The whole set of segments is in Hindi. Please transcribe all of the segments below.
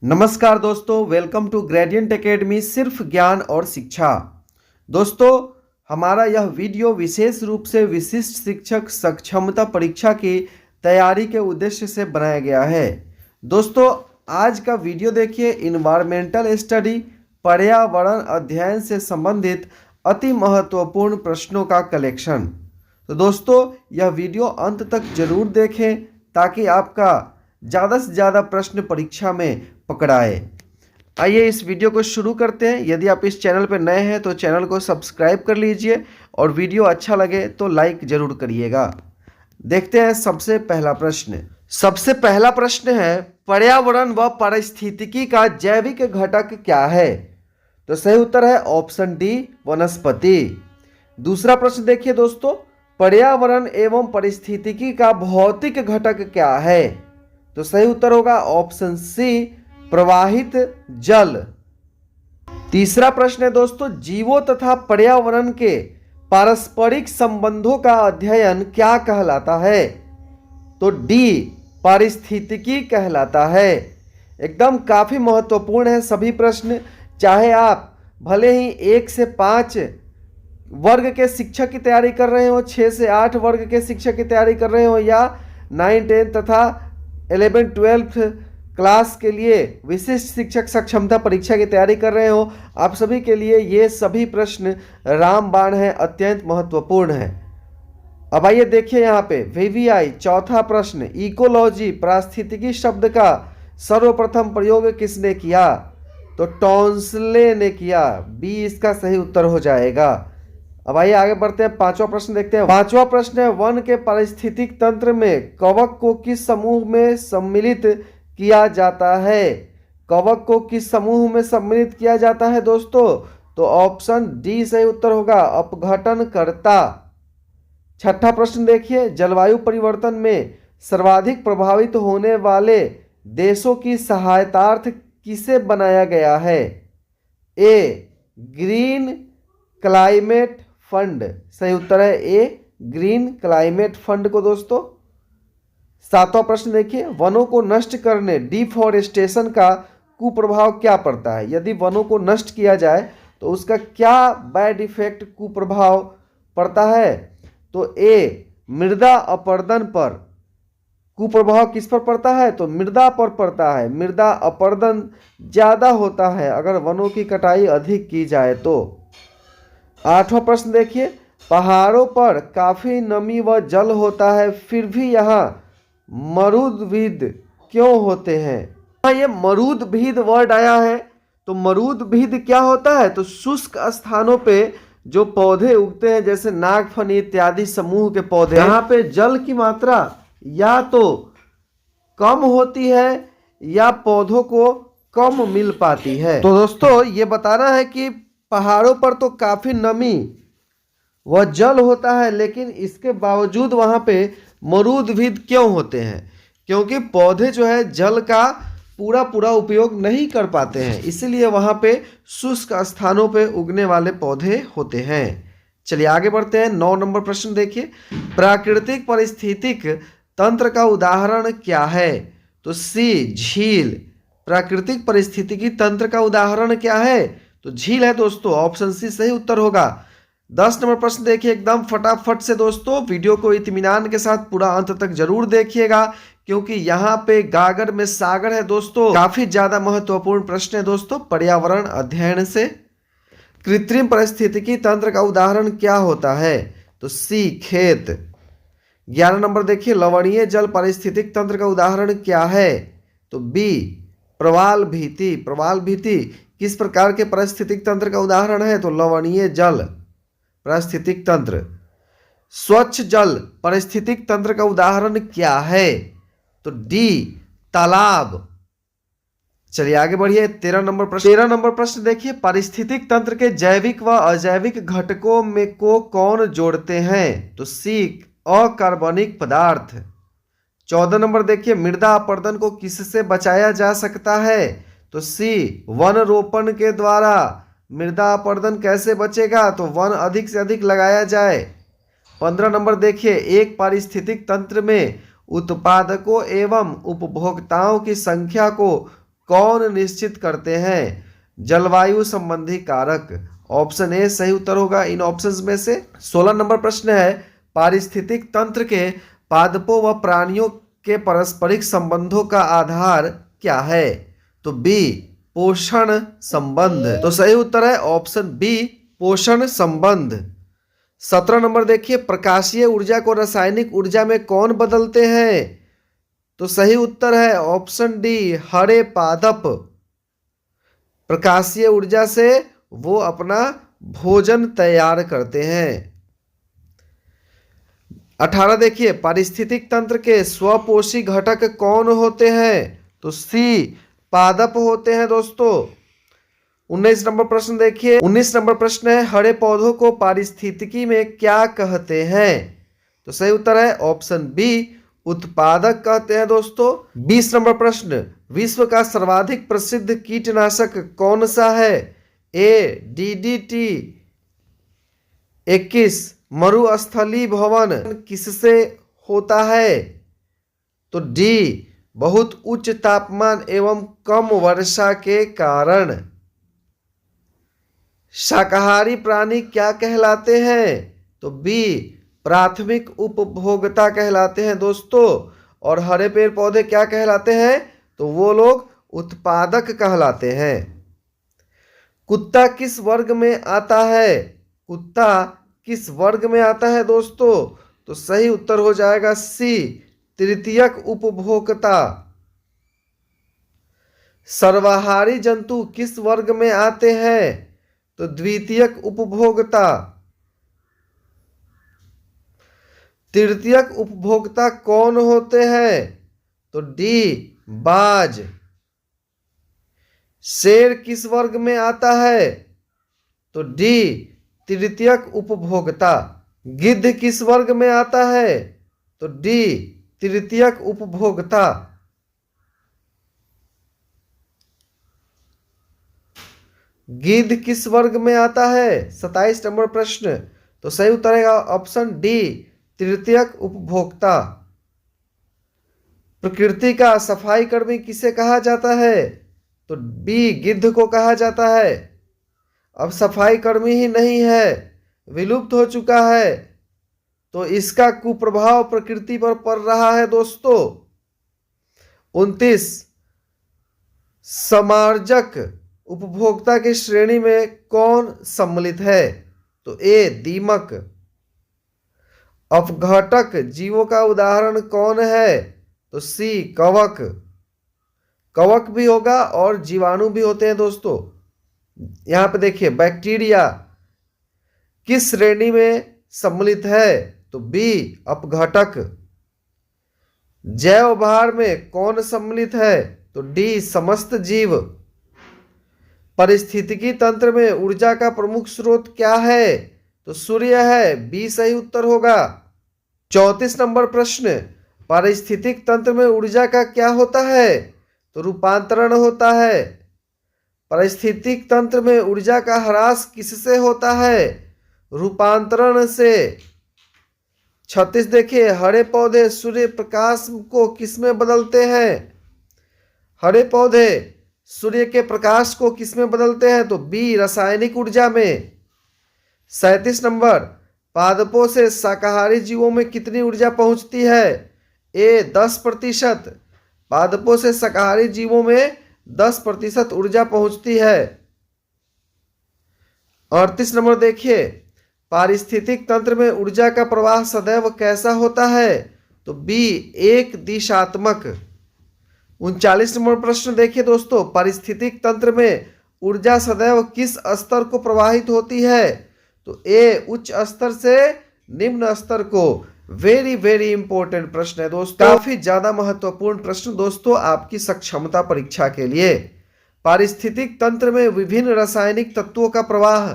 नमस्कार दोस्तों, वेलकम टू ग्रेडियंट एकेडमी सिर्फ ज्ञान और शिक्षा। दोस्तों, हमारा यह वीडियो विशेष रूप से विशिष्ट शिक्षक सक्षमता परीक्षा की तैयारी के उद्देश्य से बनाया गया है। दोस्तों, आज का वीडियो देखिए, इन्वायरमेंटल स्टडी पर्यावरण अध्ययन से संबंधित अति महत्वपूर्ण प्रश्नों का कलेक्शन। तो दोस्तों, यह वीडियो अंत तक जरूर देखें ताकि आपका ज़्यादा से ज़्यादा प्रश्न परीक्षा में पकड़ाए। आइए इस वीडियो को शुरू करते हैं। यदि आप इस चैनल पर नए हैं तो चैनल को सब्सक्राइब कर लीजिए और वीडियो अच्छा लगे तो लाइक जरूर करिएगा। देखते हैं सबसे पहला प्रश्न। सबसे पहला प्रश्न है, पर्यावरण व पारिस्थितिकी का जैविक घटक क्या है? तो सही उत्तर है ऑप्शन डी, वनस्पति। दूसरा प्रश्न देखिए दोस्तों, पर्यावरण एवं पारिस्थितिकी का भौतिक घटक क्या है? तो सही उत्तर होगा ऑप्शन सी, प्रवाहित जल। तीसरा प्रश्न है दोस्तों, जीवों तथा पर्यावरण के पारस्परिक संबंधों का अध्ययन क्या कहलाता है? तो डी, पारिस्थितिकी कहलाता है। एकदम काफी महत्वपूर्ण है सभी प्रश्न, चाहे आप भले ही 1 से 5 वर्ग के शिक्षक की तैयारी कर रहे हो, 6 से 8 वर्ग के शिक्षक की तैयारी कर रहे हो, या 9, 10 तथा 11, 12 क्लास के लिए विशिष्ट शिक्षक सक्षमता परीक्षा की तैयारी कर रहे हो, आप सभी के लिए ये सभी प्रश्न रामबाण है, अत्यंत महत्वपूर्ण है। अब आइए देखिए यहाँ पे वीवीआई चौथा प्रश्न, इकोलॉजी पारिस्थितिकी शब्द का सर्वप्रथम प्रयोग किसने किया? तो टॉन्सले ने किया। बी इसका सही उत्तर हो जाएगा। अब आइए आगे बढ़ते हैं, पांचवा प्रश्न देखते हैं। पांचवा प्रश्न है, वन के पारिस्थितिक तंत्र में कवक को किस समूह में सम्मिलित किया जाता है? कवक को किस समूह में सम्मिलित किया जाता है दोस्तों? तो ऑप्शन डी सही उत्तर होगा, अपघटनकर्ता। छठा प्रश्न देखिए, जलवायु परिवर्तन में सर्वाधिक प्रभावित होने वाले देशों की सहायतार्थ किसे बनाया गया है? ए, ग्रीन क्लाइमेट फंड। सही उत्तर है ए, ग्रीन क्लाइमेट फंड को दोस्तों। सातवां प्रश्न देखिए, वनों को नष्ट करने डिफॉरेस्टेशन का कुप्रभाव क्या पड़ता है? यदि वनों को नष्ट किया जाए तो उसका क्या बैड इफेक्ट कुप्रभाव पड़ता है? तो ए, मृदा अपरदन पर। कुप्रभाव किस पर पड़ता है? तो मृदा पर पड़ता है। मृदा अपरदन ज्यादा होता है अगर वनों की कटाई अधिक की जाए तो। आठवां प्रश्न देखिए, पहाड़ों पर काफी नमी व जल होता है फिर भी यहाँ मरुद्भिद क्यों होते हैं? हाँ, ये मरुद्भिद वर्ड आया है, तो मरुद्भिद क्या होता है? तो शुष्क स्थानों पे जो पौधे उगते हैं, जैसे नागफनी इत्यादि समूह के पौधे, यहाँ पे जल की मात्रा या तो कम होती है या पौधों को कम मिल पाती है। तो दोस्तों, ये बताना है कि पहाड़ों पर तो काफी नमी व जल होता है, लेकिन इसके बावजूद वहां पे मरुद्भिद क्यों होते हैं? क्योंकि पौधे जो है जल का पूरा उपयोग नहीं कर पाते हैं, इसलिए वहां पे शुष्क स्थानों पे उगने वाले पौधे होते हैं। चलिए आगे बढ़ते हैं। 9 नंबर प्रश्न देखिए, प्राकृतिक पारिस्थितिक तंत्र का उदाहरण क्या है? तो सी, झील। प्राकृतिक पारिस्थितिकी तंत्र का उदाहरण क्या है? तो झील है दोस्तों, ऑप्शन सी सही उत्तर होगा। 10 नंबर प्रश्न देखिए, एकदम फटाफट से दोस्तों, वीडियो को इत्मीनान के साथ पूरा अंत तक जरूर देखिएगा, क्योंकि यहाँ पे गागर में सागर है दोस्तों। काफी ज्यादा महत्वपूर्ण प्रश्न है दोस्तों पर्यावरण अध्ययन से। कृत्रिम पारिस्थितिकी तंत्र का उदाहरण क्या होता है? तो सी, खेत। 11 नंबर देखिए, लवणीय जल पारिस्थितिक तंत्र का उदाहरण क्या है? तो बी, प्रवाल भीति। प्रवाल भीति किस प्रकार के पारिस्थितिक तंत्र का उदाहरण है? तो लवणीय जल पारिस्थितिक तंत्र। स्वच्छ जल पारिस्थितिक तंत्र का उदाहरण क्या है? तो डी, तालाब। चलिए आगे बढ़िए। 13 नंबर प्रश्न देखिए, पारिस्थितिक तंत्र के जैविक व अजैविक घटकों में को कौन जोड़ते हैं? तो सी, अकार्बनिक पदार्थ। 14 नंबर देखिए, मृदा अपरदन को किससे बचाया जा सकता है? तो सी, वन रोपण के द्वारा। मृदा अपरदन कैसे बचेगा? तो वन अधिक से अधिक लगाया जाए। 15 नंबर देखिए, एक पारिस्थितिक तंत्र में उत्पादकों एवं उपभोक्ताओं की संख्या को कौन निश्चित करते हैं? जलवायु संबंधी कारक। ऑप्शन ए सही उत्तर होगा इन ऑप्शंस में से। 16 नंबर प्रश्न है, पारिस्थितिक तंत्र के पादपों व प्राणियों के पारस्परिक संबंधों का आधार क्या है? तो बी पोषण संबंध। तो सही उत्तर है ऑप्शन बी पोषण संबंध। 17 नंबर देखिए, प्रकाशीय ऊर्जा को रासायनिक ऊर्जा में कौन बदलते हैं? तो सही उत्तर है ऑप्शन डी हरे पादप। प्रकाशीय ऊर्जा से वो अपना भोजन तैयार करते हैं। 18 देखिए, पारिस्थितिक तंत्र के स्वपोषी घटक कौन होते हैं? तो सी पादप होते हैं दोस्तों। 19 नंबर प्रश्न देखिए, 19 नंबर प्रश्न है, हरे पौधों को पारिस्थितिकी में क्या कहते हैं? तो सही उत्तर है ऑप्शन बी उत्पादक कहते हैं दोस्तों। 20 नंबर प्रश्न, विश्व का सर्वाधिक प्रसिद्ध कीटनाशक कौन सा है? ए डीडीटी 21 मरुस्थलीभवन किससे होता है? तो डी बहुत उच्च तापमान एवं कम वर्षा के कारण। शाकाहारी प्राणी क्या कहलाते हैं? तो बी प्राथमिक उपभोक्ता कहलाते हैं दोस्तों। और हरे पेड़ पौधे क्या कहलाते हैं? तो वो लोग उत्पादक कहलाते हैं। कुत्ता किस वर्ग में आता है? कुत्ता किस वर्ग में आता है दोस्तों? तो सही उत्तर हो जाएगा सी तृतीयक उपभोक्ता। सर्वाहारी जंतु किस वर्ग में आते हैं? तो द्वितीयक उपभोक्ता। तृतीयक उपभोक्ता कौन होते हैं? तो डी बाज। शेर किस वर्ग में आता है? तो डी तृतीयक उपभोक्ता। गिद्ध किस वर्ग में आता है? तो डी तृतीयक उपभोक्ता। गिद्ध किस वर्ग में आता है? 27 नंबर प्रश्न। तो सही उत्तर है ऑप्शन डी तृतीयक उपभोक्ता। प्रकृति का सफाई कर्मी किसे कहा जाता है? तो बी गिद्ध को कहा जाता है। अब सफाई कर्मी ही नहीं है, विलुप्त हो चुका है, तो इसका कुप्रभाव प्रकृति पर पड़ रहा है दोस्तों। 29 समार्जक उपभोक्ता की श्रेणी में कौन सम्मिलित है? तो ए दीमक। अपघटक जीवों का उदाहरण कौन है? तो सी कवक। कवक भी होगा और जीवाणु भी होते हैं दोस्तों। यहां पे देखिए, बैक्टीरिया किस श्रेणी में सम्मिलित है? तो बी अपघटक। जैव भार में कौन सम्मिलित है? तो डी समस्त जीव। पारिस्थितिकी तंत्र में ऊर्जा का प्रमुख स्रोत क्या है? तो सूर्य है, बी सही उत्तर होगा। 34 नंबर प्रश्न, पारिस्थितिक तंत्र में ऊर्जा का क्या होता है? तो रूपांतरण होता है। पारिस्थितिक तंत्र में ऊर्जा का ह्रास किससे होता है? रूपांतरण से। 36 देखिए, हरे पौधे सूर्य प्रकाश को किसमें बदलते हैं? हरे पौधे सूर्य के प्रकाश को किसमें बदलते हैं? तो बी रासायनिक ऊर्जा में। 37 नंबर, पादपों से शाकाहारी जीवों में कितनी ऊर्जा पहुंचती है? ए 10%। पादपों से शाकाहारी जीवों में 10% ऊर्जा पहुंचती है। 38 नंबर देखिए, पारिस्थितिक तंत्र में ऊर्जा का प्रवाह सदैव कैसा होता है? तो बी एक दिशात्मक। 39 नंबर प्रश्न देखिए दोस्तों, पारिस्थितिक तंत्र में ऊर्जा सदैव किस स्तर को प्रवाहित होती है? तो ए उच्च स्तर से निम्न स्तर को। वेरी वेरी इंपॉर्टेंट प्रश्न है दोस्तों, काफी ज्यादा महत्वपूर्ण प्रश्न दोस्तों आपकी सक्षमता परीक्षा के लिए। पारिस्थितिक तंत्र में विभिन्न रासायनिक तत्वों का प्रवाह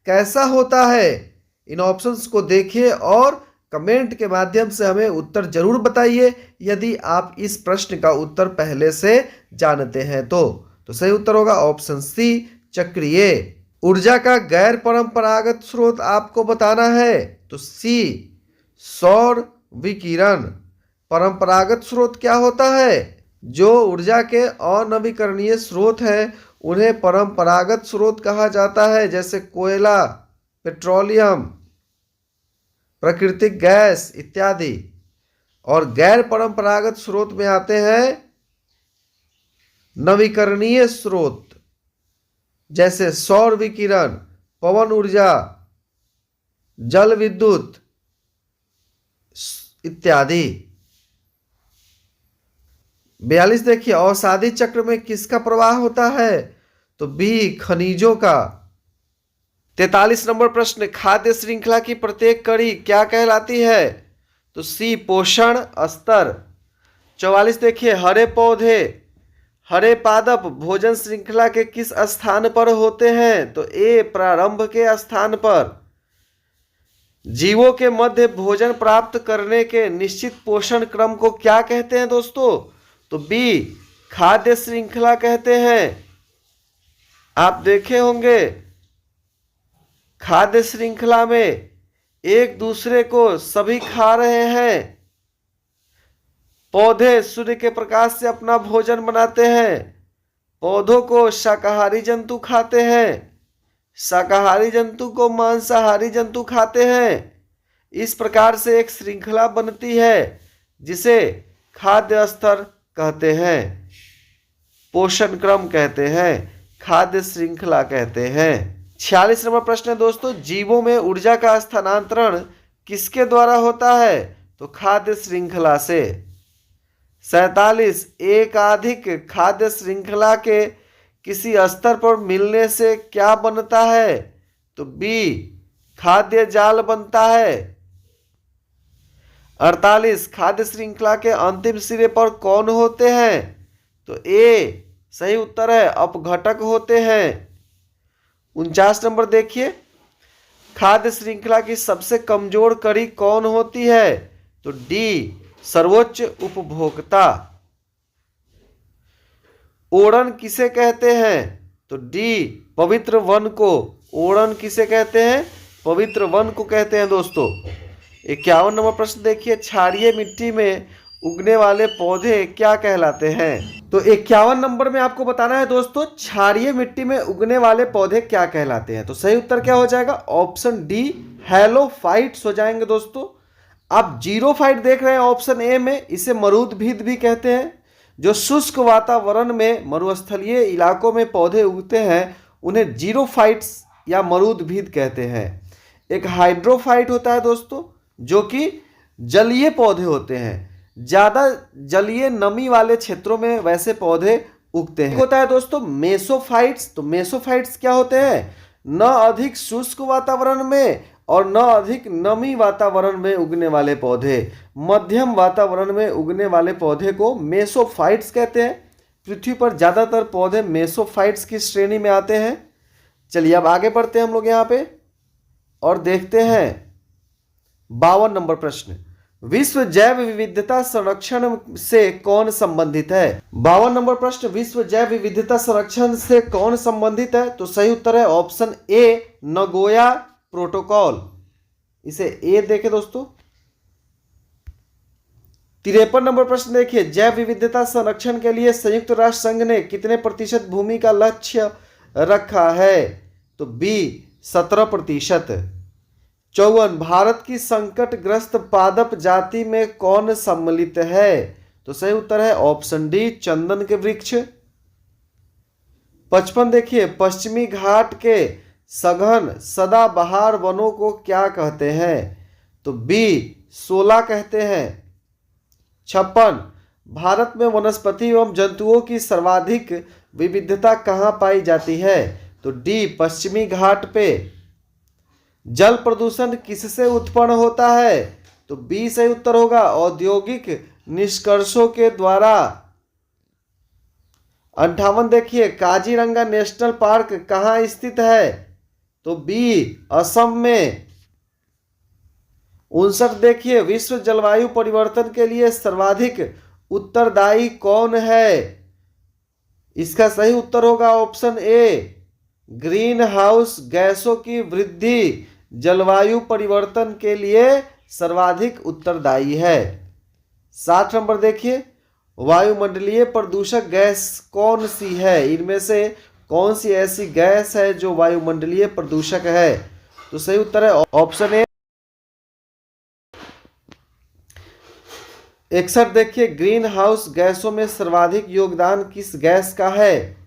कैसा होता है? इन ऑप्शंस को देखिए और कमेंट के माध्यम से हमें उत्तर जरूर बताइए यदि आप इस प्रश्न का उत्तर पहले से जानते हैं तो सही उत्तर होगा ऑप्शन सी चक्रीय। ऊर्जा का गैर परंपरागत स्रोत आपको बताना है, तो सी सौर विकिरण। परंपरागत स्रोत क्या होता है? जो ऊर्जा के अनवीकरणीय स्रोत हैं उन्हें परंपरागत स्रोत कहा जाता है, जैसे कोयला, पेट्रोलियम, प्राकृतिक गैस इत्यादि। और गैर परंपरागत स्रोत में आते हैं नवीकरणीय स्रोत, जैसे सौर विकिरण, पवन ऊर्जा, जल विद्युत इत्यादि। 42 देखिए, अवसादी चक्र में किसका प्रवाह होता है? तो बी, खनिजों का। 43 नंबर प्रश्न, खाद्य श्रृंखला की प्रत्येक कड़ी क्या कहलाती है? तो सी, पोषण स्तर। 44 देखिए, हरे पौधे, हरे पादप भोजन श्रृंखला के किस स्थान पर होते हैं? तो ए, प्रारंभ के स्थान पर। जीवों के मध्य भोजन प्राप्त करने के निश्चित पोषण क्रम को क्या कहते हैं दोस्तों? तो बी, खाद्य श्रृंखला कहते हैं। आप देखे होंगे खाद्य श्रृंखला में एक दूसरे को सभी खा रहे हैं। पौधे सूर्य के प्रकाश से अपना भोजन बनाते हैं, पौधों को शाकाहारी जंतु खाते हैं, शाकाहारी जंतु को मांसाहारी जंतु खाते हैं। इस प्रकार से एक श्रृंखला बनती है जिसे खाद्य स्तर कहते हैं, पोषण क्रम कहते हैं, खाद्य श्रृंखला कहते हैं। 46 नंबर प्रश्न है दोस्तों, जीवों में ऊर्जा का स्थानांतरण किसके द्वारा होता है? तो खाद्य श्रृंखला से। 47, एकाधिक खाद्य श्रृंखला के किसी स्तर पर मिलने से क्या बनता है? तो बी, खाद्य जाल बनता है। 48, खाद्य श्रृंखला के अंतिम सिरे पर कौन होते हैं? तो ए, सही उत्तर है, अपघटक होते हैं। 49 नंबर देखिए, खाद्य श्रृंखला की सबसे कमजोर कड़ी कौन होती है? तो डी, सर्वोच्च उपभोक्ता। ओड़न किसे कहते हैं? तो डी, पवित्र वन को। ओड़न किसे कहते हैं? पवित्र वन को कहते हैं दोस्तों। 51 नंबर प्रश्न देखिए, क्षारीय मिट्टी में उगने वाले पौधे क्या कहलाते हैं? तो 51 नंबर में आपको बताना है दोस्तों, क्षारीय मिट्टी में उगने वाले पौधे क्या कहलाते हैं। तो सही उत्तर क्या हो जाएगा? ऑप्शन डी, हैलोफाइट्स हो जाएंगे दोस्तों। आप जीरोफाइट देख रहे हैं ऑप्शन ए में, इसे मरुदभिद भी कहते हैं। जो शुष्क वातावरण में मरुस्थलीय इलाकों में पौधे उगते हैं उन्हें जीरोफाइट्स या मरुदभिद कहते हैं। एक हाइड्रोफाइट होता है दोस्तों, जो कि जलीय पौधे होते हैं, ज़्यादा जलीय नमी वाले क्षेत्रों में वैसे पौधे उगते हैं। होता है दोस्तों मेसोफाइट्स। तो मेसोफाइट्स क्या होते हैं? न अधिक शुष्क वातावरण में और न अधिक नमी वातावरण में उगने वाले पौधे, मध्यम वातावरण में उगने वाले पौधे को मेसोफाइट्स कहते हैं। पृथ्वी पर ज़्यादातर पौधे मेसोफाइट्स की श्रेणी में आते हैं। चलिए अब आगे बढ़ते हैं हम लोग यहाँ पे और देखते हैं 52 नंबर प्रश्न, विश्व जैव विविधता संरक्षण से कौन संबंधित है? 52 नंबर प्रश्न, विश्व जैव विविधता संरक्षण से कौन संबंधित है? तो सही उत्तर है ऑप्शन ए, नगोया प्रोटोकॉल। इसे ए देखें दोस्तों। 53 नंबर प्रश्न देखिए, जैव विविधता संरक्षण के लिए संयुक्त राष्ट्र संघ ने कितने प्रतिशत भूमि का लक्ष्य रखा है? तो बी, 17%। 54, भारत की संकटग्रस्त पादप जाति में कौन सम्मिलित है? तो सही उत्तर है ऑप्शन डी, चंदन के वृक्ष। 55 देखिए, पश्चिमी घाट के सघन सदाबहार वनों को क्या कहते हैं? तो बी, शोला कहते हैं। 56, भारत में वनस्पति एवं जंतुओं की सर्वाधिक विविधता कहाँ पाई जाती है? तो डी, पश्चिमी घाट पे। जल प्रदूषण किससे उत्पन्न होता है? तो बी सही उत्तर होगा, औद्योगिक निष्कर्षों के द्वारा। 58 देखिए, काजीरंगा नेशनल पार्क कहाँ स्थित है? तो बी, असम में। 59 देखिए, विश्व जलवायु परिवर्तन के लिए सर्वाधिक उत्तरदायी कौन है? इसका सही उत्तर होगा ऑप्शन ए, ग्रीन हाउस गैसों की वृद्धि जलवायु परिवर्तन के लिए सर्वाधिक उत्तरदायी है। 60 नंबर देखिए, वायुमंडलीय प्रदूषक गैस कौन सी है? इनमें से कौन सी ऐसी गैस है जो वायुमंडलीय प्रदूषक है? तो सही उत्तर है ऑप्शन ए। 61 देखिए, ग्रीन हाउस गैसों में सर्वाधिक योगदान किस गैस का है?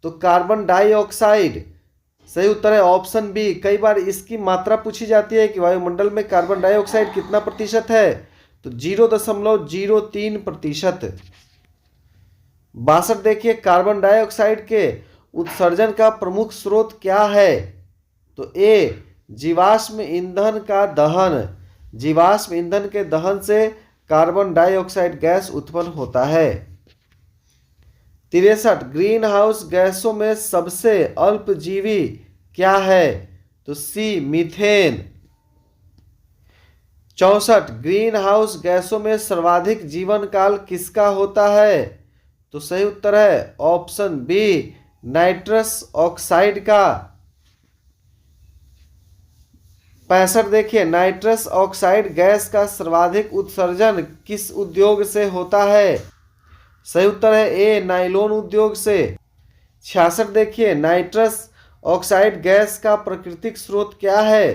तो कार्बन डाइऑक्साइड। सही उत्तर है ऑप्शन बी। कई बार इसकी मात्रा पूछी जाती है कि वायुमंडल में कार्बन डाइऑक्साइड कितना प्रतिशत है, तो 0.03%। 62 देखिए, कार्बन डाइऑक्साइड के उत्सर्जन का प्रमुख स्रोत क्या है? तो ए जीवाश्म ईंधन का दहन। जीवाश्म ईंधन के दहन से कार्बन डाइऑक्साइड गैस उत्पन्न होता है। 63 ग्रीन हाउस गैसों में सबसे अल्पजीवी क्या है? तो सी मीथेन। 64 ग्रीन हाउस गैसों में सर्वाधिक जीवन काल किसका होता है? तो सही उत्तर है ऑप्शन बी नाइट्रस ऑक्साइड का। 65 देखिए, नाइट्रस ऑक्साइड गैस का सर्वाधिक उत्सर्जन किस उद्योग से होता है? सही उत्तर है ए नाइलॉन उद्योग से। 66 देखिए, नाइट्रस ऑक्साइड गैस का प्राकृतिक स्रोत क्या है?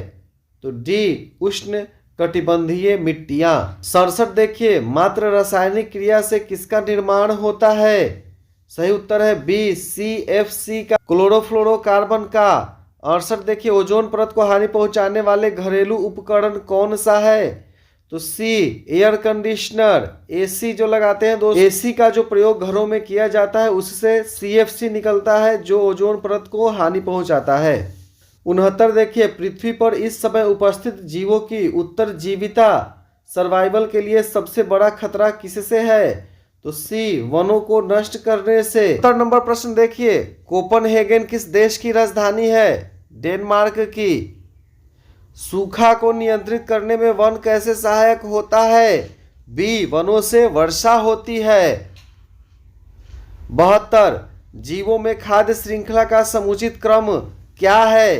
तो डी उष्ण कटिबंधीय मिट्टियां। 67 देखिए, मात्र रासायनिक क्रिया से किसका निर्माण होता है? सही उत्तर है बी CFC का, क्लोरोफ्लोरोकार्बन का। 68 देखिए, ओजोन परत को हानि पहुंचाने वाले घरेलू उपकरण कौन सा है? तो सी एयर कंडीशनर। AC जो लगाते हैं दोस्तों, AC का जो प्रयोग घरों में किया जाता है उससे CFC निकलता है जो ओजोन परत को हानि पहुंचाता है। 69 देखिए, पृथ्वी पर इस समय उपस्थित जीवों की उत्तरजीविता सर्वाइवल के लिए सबसे बड़ा खतरा किससे है? तो सी वनों को नष्ट करने से। 70 नंबर प्रश्न देखिए, कोपनहेगन किस देश की राजधानी है? डेनमार्क की। सूखा को नियंत्रित करने में वन कैसे सहायक होता है? बी वनों से वर्षा होती है। 72 जीवों में खाद्य श्रृंखला का समुचित क्रम क्या है?